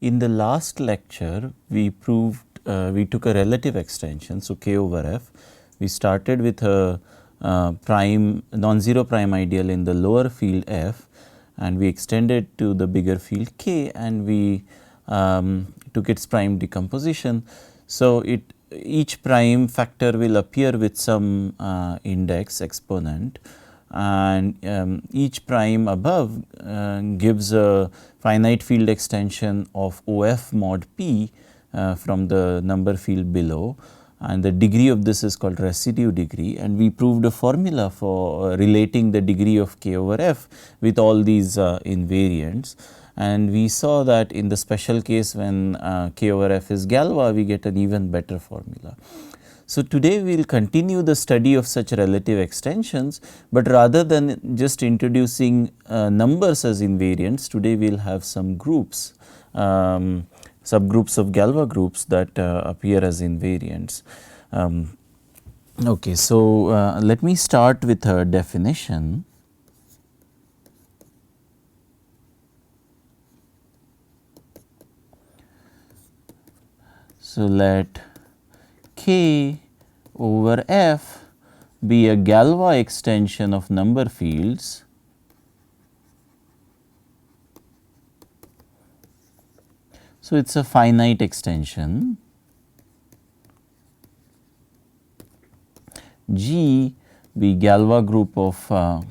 In the last lecture, we proved we took a relative extension. So, K over F. We started with a prime non-zero prime ideal in the lower field F, and we extended to the bigger field K, and we took its prime decomposition. So, each prime factor will appear with some index exponent, and each prime above gives a finite field extension of OF mod P from the number field below, and the degree of this is called residue degree, and we proved a formula for relating the degree of K over F with all these invariants. And we saw that in the special case when K over F is Galois, we get an even better formula. So, today we will continue the study of such relative extensions, but rather than just introducing numbers as invariants, today we will have some groups, subgroups of Galois groups that appear as invariants. Okay, so, let me start with a definition. So, let K over F be a Galois extension of number fields so it is a finite extension. G be Galois group of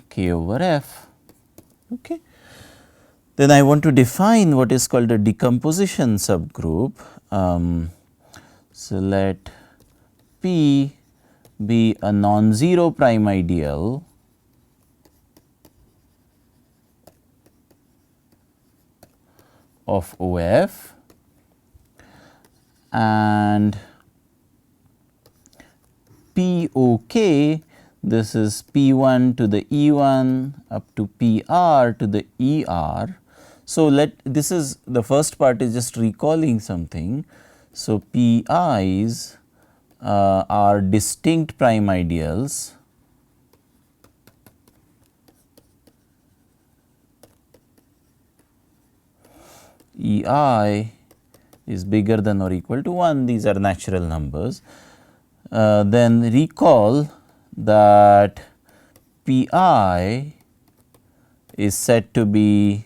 K over F. Okay. Then I want to define what is called a decomposition subgroup. So, let P be a non-zero prime ideal of OF, and POK, this is P1 to the E1 up to PR to the ER. So, this is the first part is just recalling something. So, PI's are distinct prime ideals EI is bigger than or equal to 1, these are natural numbers. Then recall that PI is said to be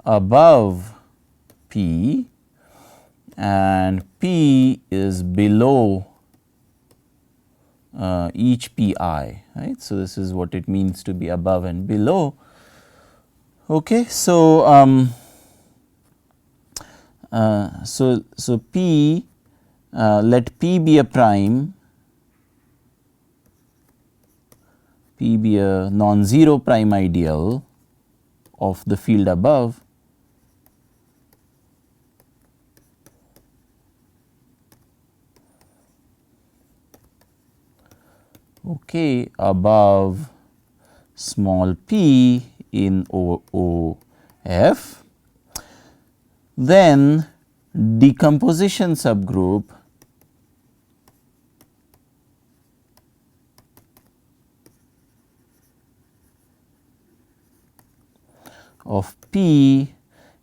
above P and P is below each Pi, right. So, this is what it means to be above and below. Okay. So, so P, let P be a prime, P be a non-zero prime ideal of the field above. Okay, above small p in OF. Then decomposition subgroup of P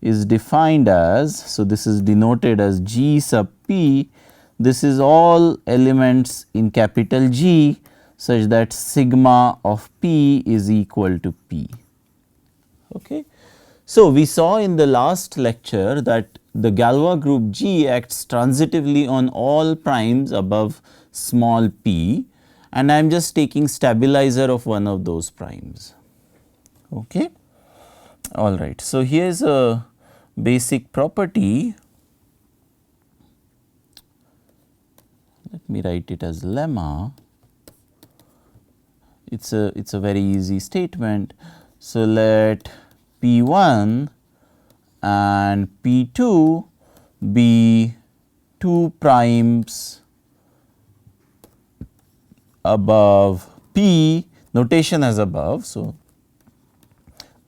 is defined as, so this is denoted as G sub P. This is all elements in capital G such that sigma of P is equal to P. Okay. So, we saw in the last lecture that the Galois group G acts transitively on all primes above small p, and I am just taking stabilizer of one of those primes. Okay. All right. So, here is a basic property. Let me write it as lemma. It's a very easy statement. So, let P1 and P2 be 2 primes above P, notation as above. So,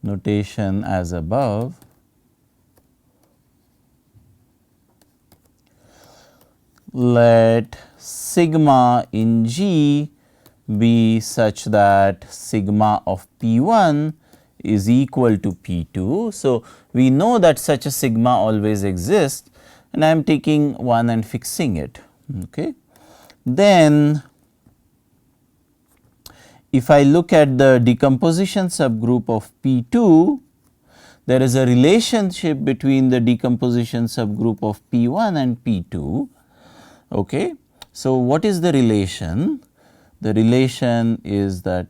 notation as above. Let sigma in G be such that sigma of P1 is equal to P2. So, we know that such a sigma always exists, and I am taking 1 and fixing it. Okay. Then, if I look at the decomposition subgroup of P2, there is a relationship between the decomposition subgroup of P1 and P2. Okay. So, what is the relation? The relation is that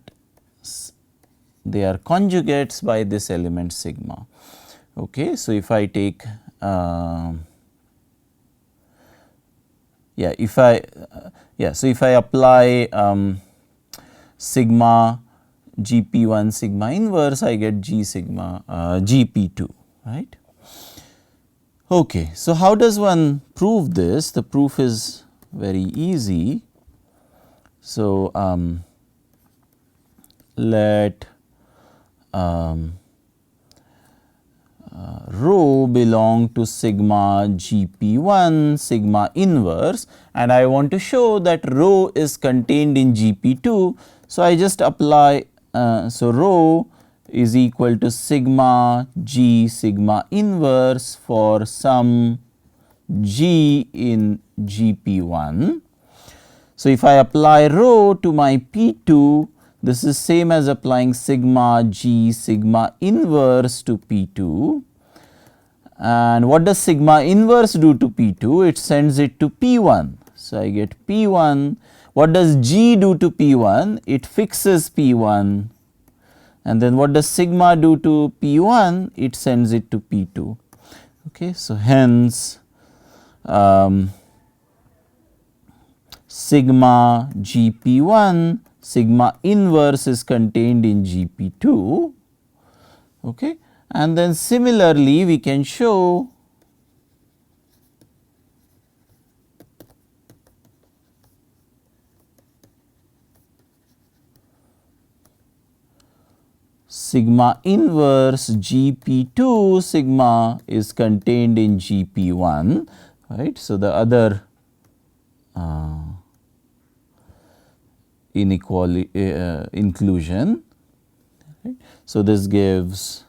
they are conjugates by this element sigma. Okay. So, if I take if I apply sigma GP1 sigma inverse, I get G sigma GP2, right. Okay. So, how does one prove this? The proof is very easy. So, let rho belong to sigma GP1 sigma inverse, and I want to show that rho is contained in GP2. So, I just apply so rho is equal to sigma G sigma inverse for some G in GP1. So, if I apply rho to my P2, this is same as applying sigma G sigma inverse to P2. And what does sigma inverse do to P2? It sends it to P1. So, I get P1. What does G do to P1? It fixes P1. And then what does sigma do to P1? It sends it to P2. Okay. So, hence sigma GP1 sigma inverse is contained in GP2. Okay. And then similarly, we can show sigma inverse GP2 sigma is contained in GP1, right. So, the other inequality inclusion. Right. So, this gives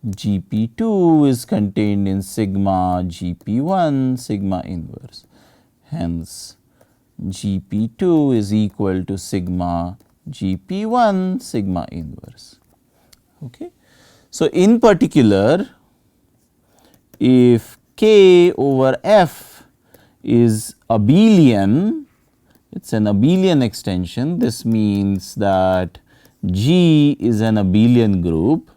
GP2 is contained in sigma GP1 sigma inverse. Hence, GP2 is equal to sigma GP1 sigma inverse. Okay. So, in particular, if K over F is abelian, it is an abelian extension. This means that G is an abelian group.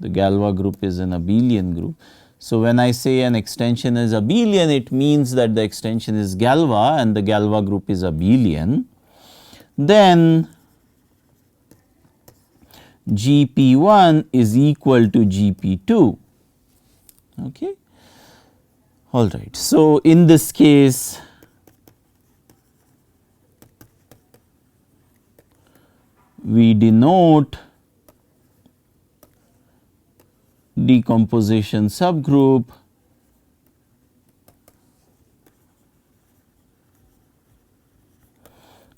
The Galois group is an abelian group. So, when I say an extension is abelian, it means that the extension is Galois and the Galois group is abelian. Then GP1 is equal to GP2. Okay. All right. So, in this case, we denote decomposition subgroup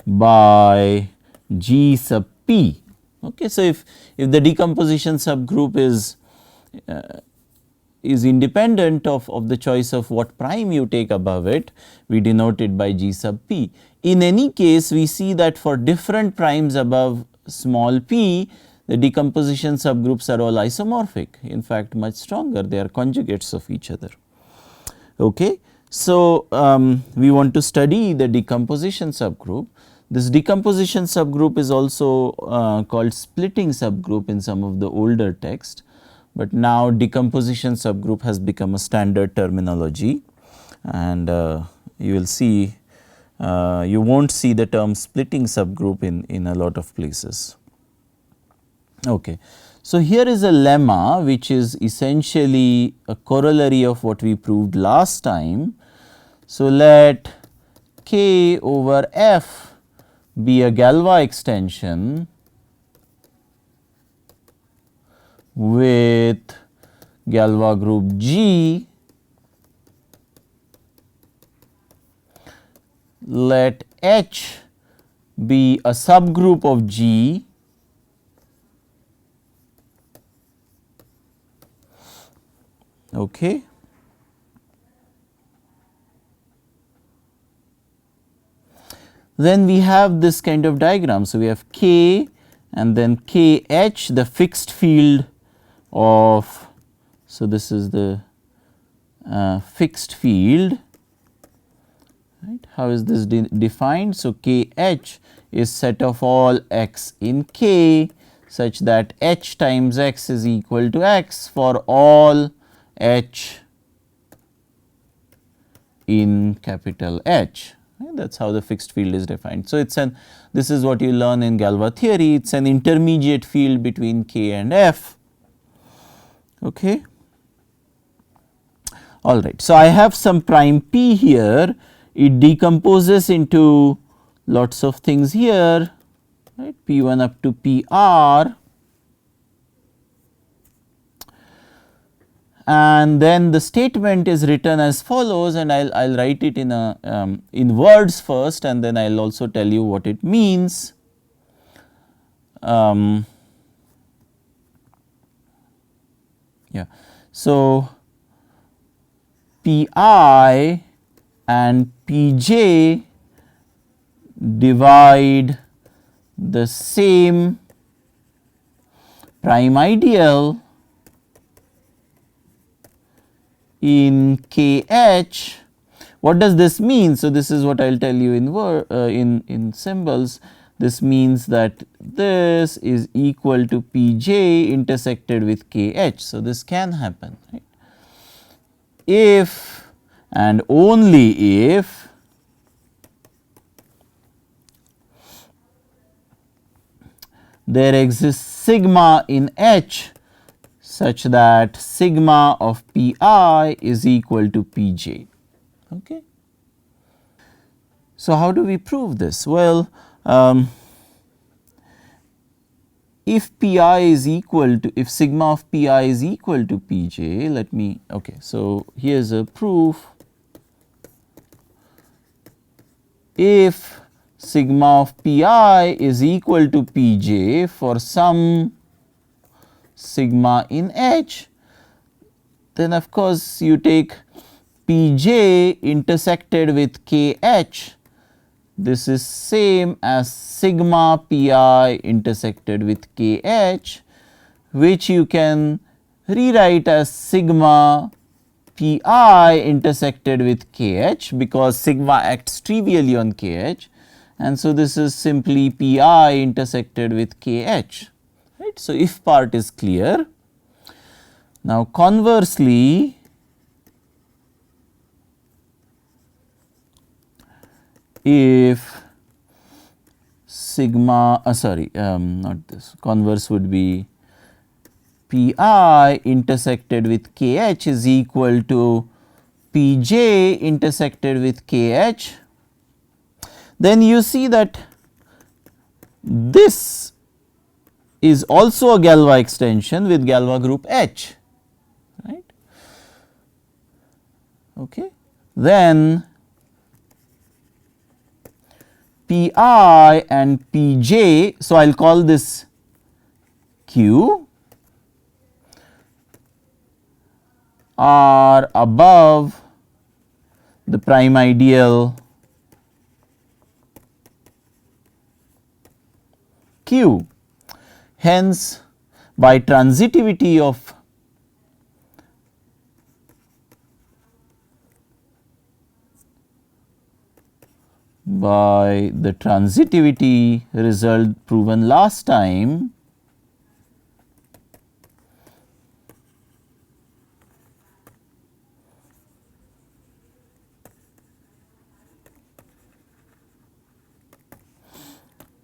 by G sub P. Okay. So, if the decomposition subgroup is independent of the choice of what prime you take above it, we denote it by G sub P. In any case, we see that for different primes above small p, the decomposition subgroups are all isomorphic, in fact much stronger, they are conjugates of each other. Okay. So, we want to study the decomposition subgroup. This decomposition subgroup is also called splitting subgroup in some of the older text, but now decomposition subgroup has become a standard terminology, and you will see you will not see the term splitting subgroup in a lot of places. Okay. So, here is a lemma which is essentially a corollary of what we proved last time. So, let K over F be a Galois extension with Galois group G. Let H be a subgroup of G okay. Then we have this kind of diagram. So, we have K and then KH, the fixed field of, so this is the fixed field, right. How is this defined? So, KH is set of all x in K such that h times x is equal to x for all h in capital H. That is how the fixed field is defined. So, it is an, this is what you learn in Galois theory, it is an intermediate field between K and F. Okay. All right. So, I have some prime P here, it decomposes into lots of things here, right, P1 up to PR, and then the statement is written as follows, and I will write it in a in words first and then I will also tell you what it means. Yeah. So, Pi and Pj divide the same prime ideal in Kh. What does this mean? So, this is what I will tell you in symbols. This means that this is equal to Pj intersected with Kh. So, this can happen, right. If and only if there exists sigma in H such that sigma of Pi is equal to Pj. Okay. So, how do we prove this? Well, if Pi is equal to, if sigma of Pi is equal to Pj, let me, okay. So, here is a proof. If sigma of Pi is equal to Pj for some sigma in H, then of course, you take Pj intersected with Kh, this is same as sigma Pi intersected with Kh, which you can rewrite as sigma Pi intersected with Kh, because sigma acts trivially on Kh, and so this is simply Pi intersected with Kh, right. So, if part is clear. Now, conversely, if sigma not this, converse would be Pi intersected with Kh is equal to Pj intersected with Kh, then you see that this is also a Galois extension with Galois group H, right. Okay. Then Pi and Pj, so I will call this Q, are above the prime ideal Q. Hence, by transitivity of the transitivity result proven last time,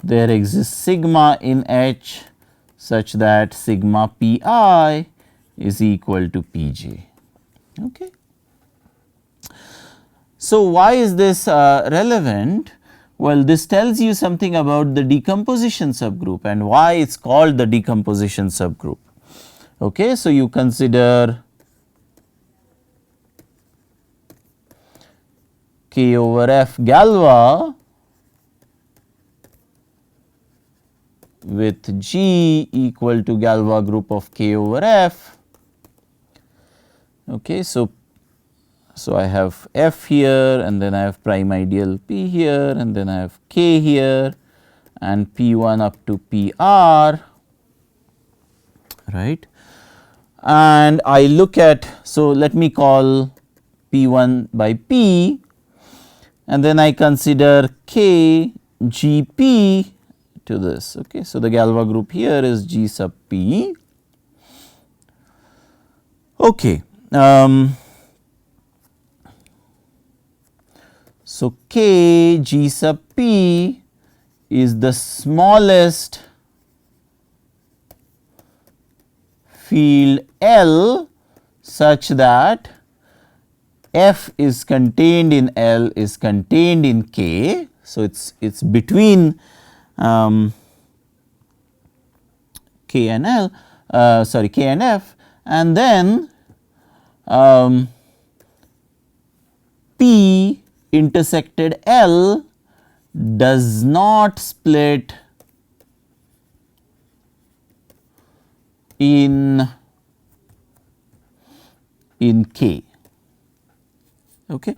there exists sigma in H such that sigma Pi is equal to Pj. Okay. So, why is this relevant? Well, this tells you something about the decomposition subgroup and why it is called the decomposition subgroup. Okay. So, you consider K over F Galois with G equal to Galois group of K over F. Okay, so I have F here, and then I have prime ideal P here, and then I have K here, and P1 up to PR, right. And I look at, so let me call P1 by P, and then I consider K GP to this. Okay. So, the Galois group here is G sub P. Okay. So, K G sub P is the smallest field L such that F is contained in L is contained in K. So, it is between K and L, sorry, K and F, and then P intersected L does not split in K. Okay.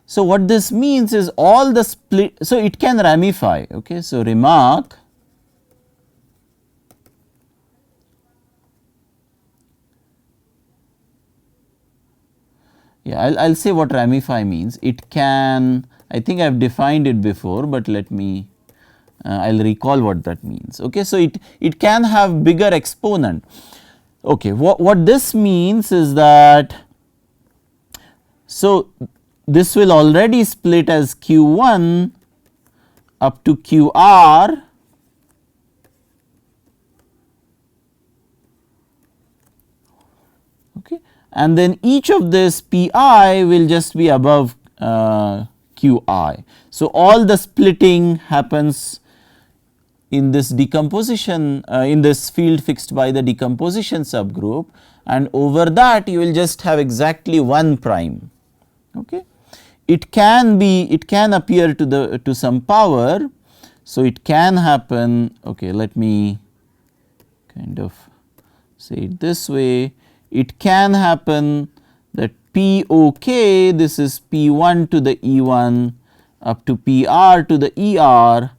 So, what this means is all the split, so it can ramify. Okay. So, remark I will say what ramify means. It can, I think I have defined it before, but let me I will recall what that means. Okay. So, it can have bigger exponent. Okay. What this means is that, so this will already split as Q1 up to QR, okay, and then each of this Pi will just be above Qi. So, all the splitting happens in this decomposition in this field fixed by the decomposition subgroup, and over that you will just have exactly one prime. Okay. It can be, it can appear to some power. So, it can happen, okay, let me kind of say it this way. It can happen that POK, this is P1 to the E1 up to PR to the ER.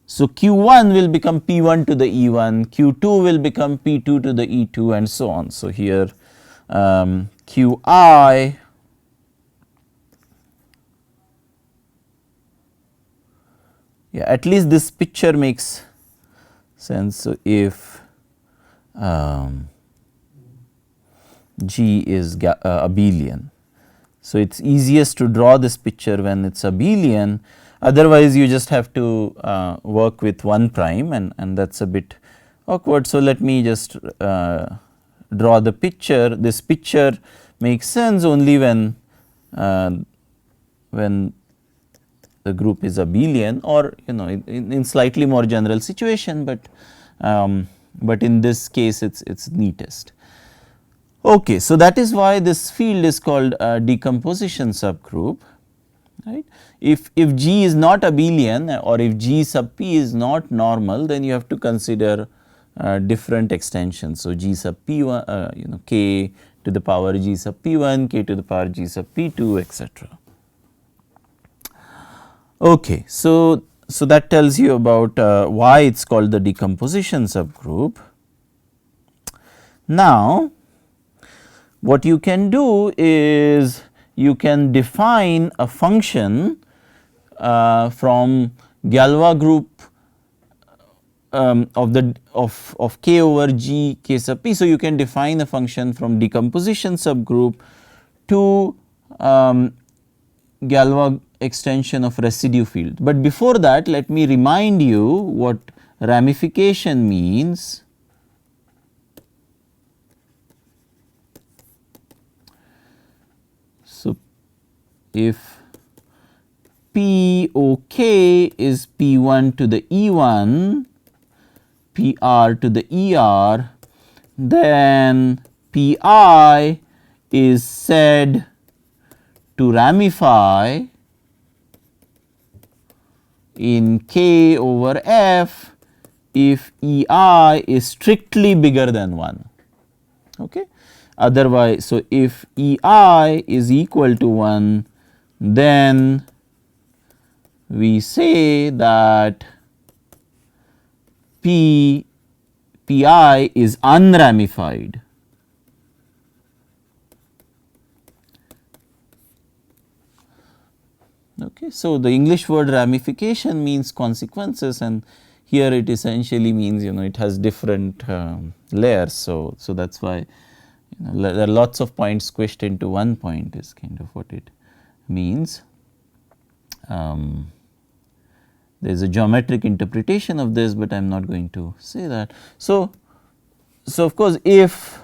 So, Q1 will become P1 to the E1, Q2 will become P2 to the E2, and so on. So, here Qi at least this picture makes sense. So, if G is abelian. So, it is easiest to draw this picture when it is abelian, otherwise you just have to work with 1 prime, and that is a bit awkward. So, let me just draw the picture. This picture makes sense only when the group is abelian, or in slightly more general situation, but in this case it is neatest. Okay. So, that is why this field is called a decomposition subgroup, right. If G is not abelian, or if G sub P is not normal, then you have to consider different extensions. So, G sub P1 K to the power G sub P1, K to the power G sub P2, etc. Okay. So, that tells you about why it is called the decomposition subgroup. Now, what you can do is you can define a function from Galois group of K over G K sub P. So, you can define a function from decomposition subgroup to Galois extension of residue field. But before that, let me remind you what ramification means. So, if POK is P1 to the E1, PR to the ER, then PI is said to ramify in K over F if EI is strictly bigger than 1. Okay. Otherwise, so if EI is equal to 1, then we say that PI is unramified. Okay. So, the English word ramification means consequences, and here it essentially means it has different layers. So, that is why there are lots of points squished into one point is kind of what it means. There is a geometric interpretation of this, but I am not going to say that. So, of course, if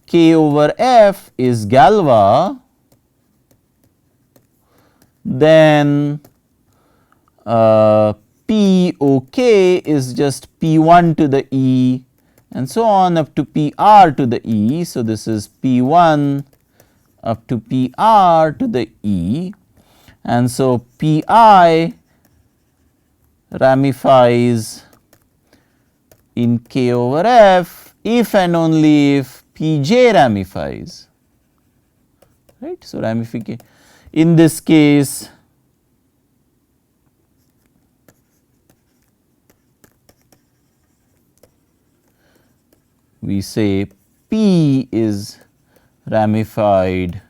K over F is Galois, then POK is just P1 to the E and so on up to PR to the E. So, this is P1 up to PR to the E, and so PI ramifies in K over F if and only if Pj ramifies, right. So, ramification in this case we say P is ramified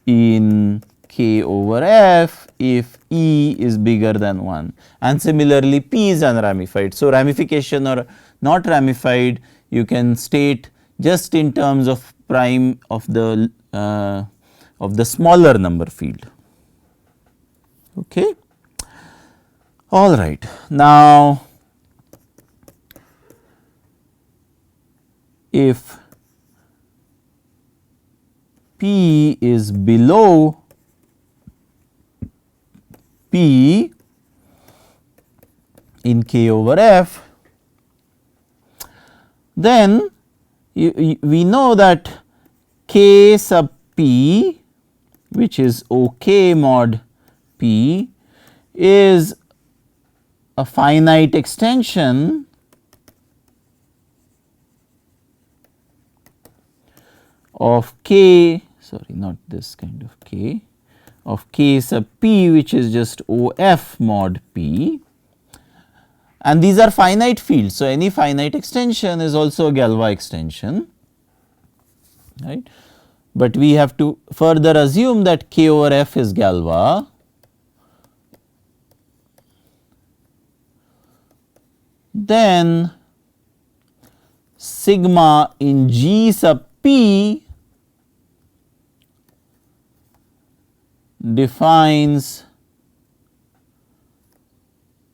in K over F if E is bigger than 1, and similarly P is unramified. So, ramification or not ramified you can state just in terms of prime of the smaller number field. Okay. All right. Now, if P is below P in K over F, then we know that K sub P, which is OK mod P, is a finite extension of K, sorry, not this kind of K, of K sub P, which is just OF mod P, and these are finite fields. So, any finite extension is also a Galois extension, right, but we have to further assume that K over F is Galois. Then sigma in G sub P defines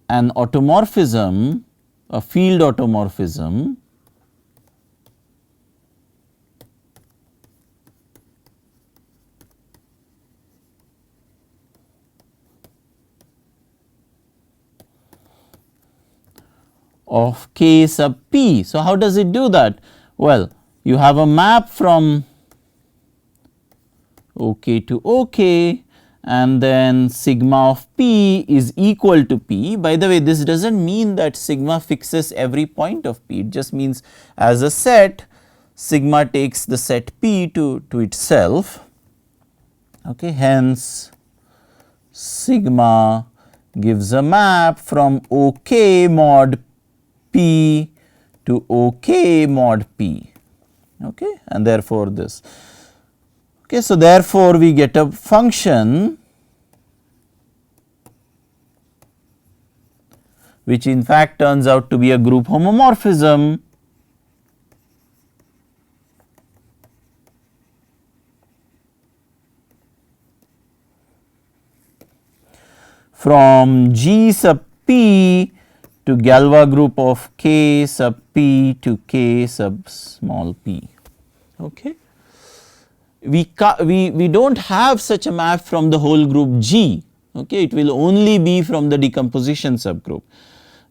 an automorphism, a field automorphism of K sub P. So, how does it do that? Well, you have a map from OK to OK, and then sigma of P is equal to P. By the way, this does not mean that sigma fixes every point of P, it just means as a set sigma takes the set P to itself. Okay. Hence, sigma gives a map from OK mod P to OK mod P, okay, and therefore this. Okay, so, therefore, we get a function which in fact turns out to be a group homomorphism from G sub P to Galois group of K sub P to K sub small p. Okay. We do not have such a map from the whole group G, okay. It will only be from the decomposition subgroup,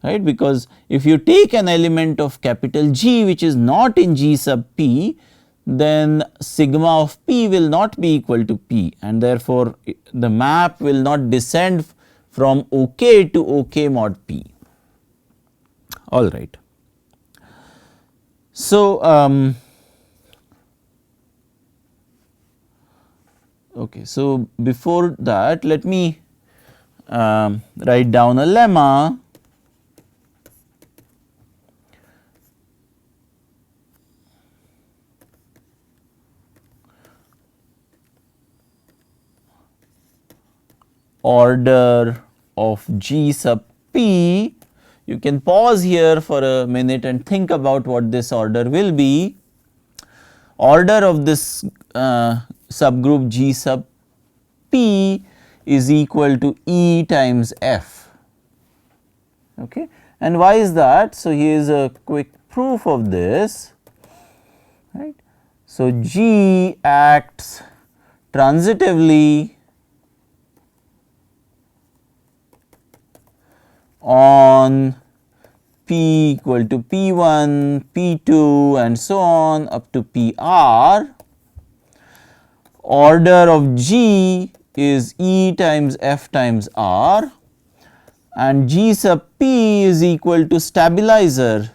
right, because if you take an element of capital G which is not in G sub P, then sigma of P will not be equal to P, and therefore, the map will not descend from OK to OK mod P. All right. So, okay. So, before that let me write down a lemma. Order of G sub p. You can pause here for a minute and think about what this order will be. Order of this subgroup G sub p is equal to E times F. Okay. And why is that? So, here is a quick proof of this, right. So, G acts transitively on P equal to P1, P2 and so on up to PR. Order of G is E times F times R, and G sub P is equal to stabilizer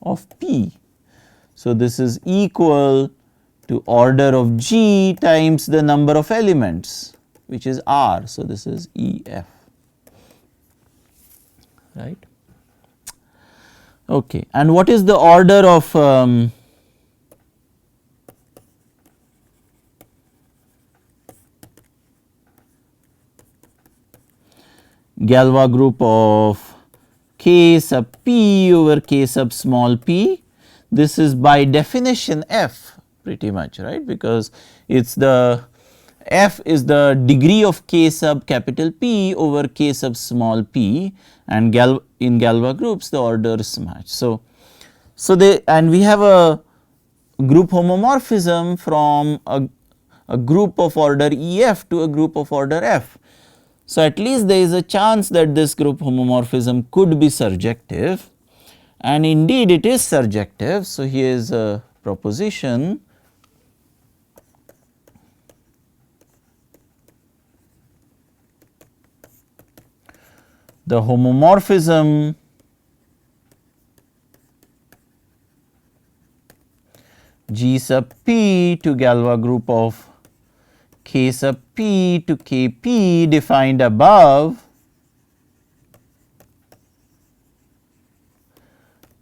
of P. So, this is equal to order of G times the number of elements, which is R. So, this is E F, right. Okay. And what is the order of Galois group of K sub P over K sub small p? This is by definition F pretty much, right, because it is the F is the degree of K sub capital P over K sub small p, and in Galois groups the orders match. So, and we have a group homomorphism from a group of order E f to a group of order F. So, at least there is a chance that this group homomorphism could be surjective, and indeed it is surjective. So, here is a proposition. The homomorphism G sub p to Galois group of K sub p to K p defined above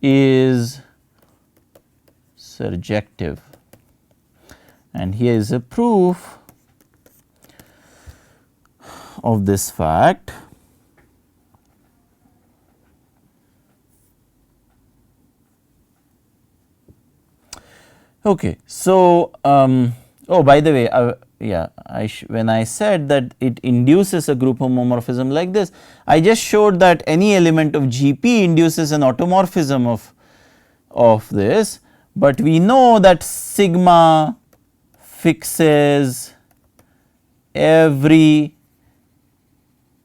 is surjective, and here is a proof of this fact. Okay. So, oh, by the way, yeah, when I said that it induces a group homomorphism like this, I just showed that any element of GP induces an automorphism of this, but we know that sigma fixes every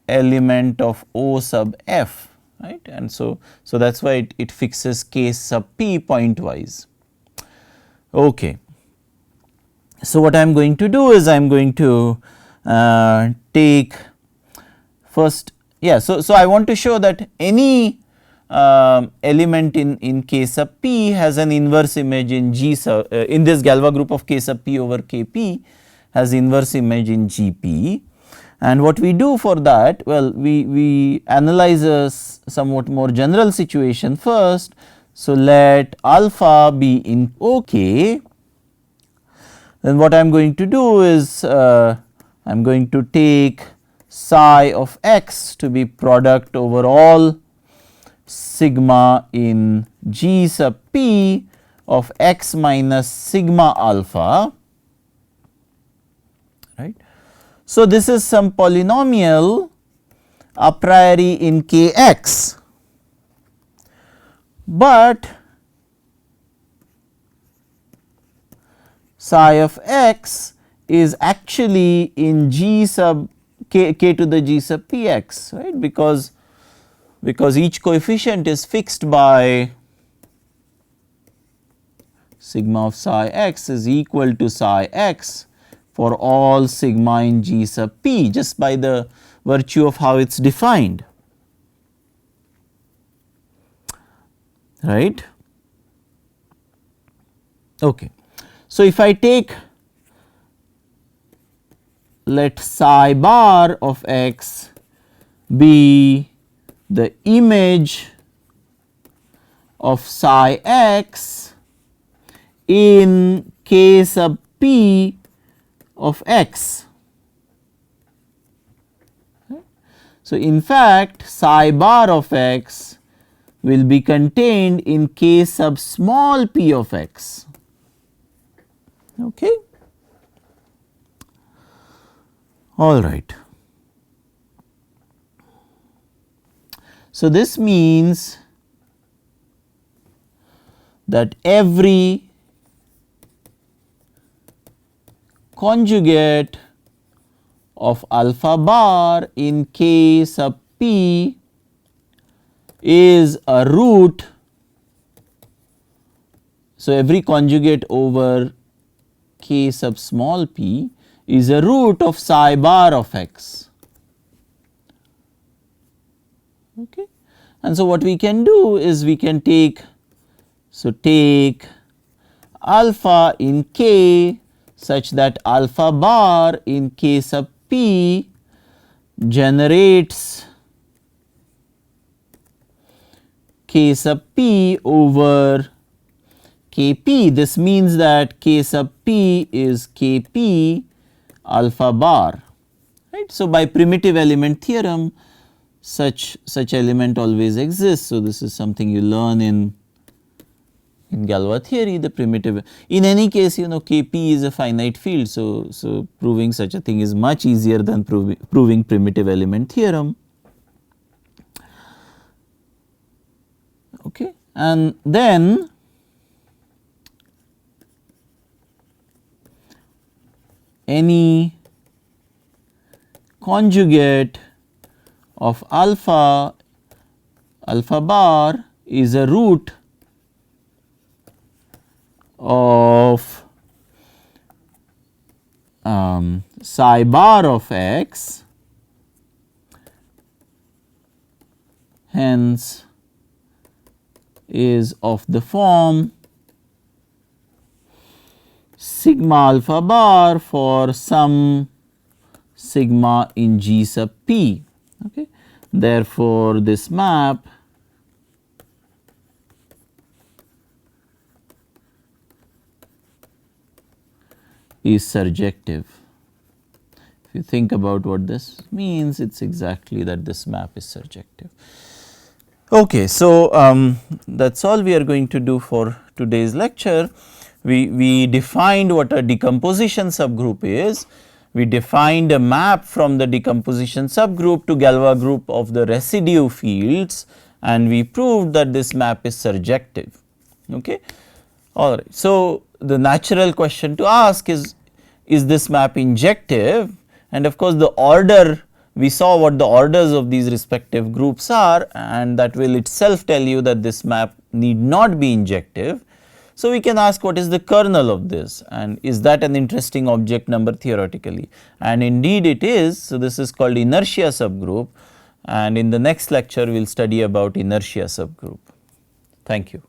element of O sub f, right, and so that is why it fixes K sub p pointwise. Okay. So, what I am going to do is I am going to take first, yeah. So, I want to show that any element in K sub p has an inverse image in G sub in this Galois group of K sub p over K p has inverse image in G p. And what we do for that? Well, we analyze a somewhat more general situation first. So, let alpha be in OK. Then what I am going to do is I am going to take psi of x to be product over all sigma in G sub p of x minus sigma alpha, right. So, this is some polynomial a priori in K x, but psi of x is actually in G sub k to the G sub p x, right, because each coefficient is fixed by sigma of psi x is equal to psi x for all sigma in G sub p, just by the virtue of how it is defined. right. Okay. So, if I take, let psi bar of x be the image of psi x in k sub p of x. So, in fact, psi bar of x will be contained in k sub small p of x. Okay. All right. So, this means that every conjugate of alpha bar in k sub p is a root. So, every conjugate over k sub small p is a root of psi bar of x. Okay. And so, what we can do is we can take, so take alpha in k such that alpha bar in k sub p generates k sub p over k p. This means that k sub p is k p alpha bar, right. So, by primitive element theorem such element always exists. So, this is something you learn in Galois theory, the primitive. In any case, you know, k p is a finite field. So, proving such a thing is much easier than proving primitive element theorem. Okay. And then any conjugate of alpha bar is a root of psi bar of x, hence is of the form sigma alpha bar for some sigma in G sub p. Okay. Therefore, this map is surjective. If you think about what this means, it is exactly that this map is surjective. Okay, so, that is all we are going to do for today's lecture. We defined what a decomposition subgroup is. We defined a map from the decomposition subgroup to Galois group of the residue fields, and we proved that this map is surjective. Okay. All right. So, the natural question to ask is this map injective? And of course, the order, we saw what the orders of these respective groups are, and that will itself tell you that this map need not be injective. So, we can ask what is the kernel of this, and is that an interesting object number theoretically, and indeed it is. So, this is called inertia subgroup, and in the next lecture we will study about inertia subgroup. Thank you.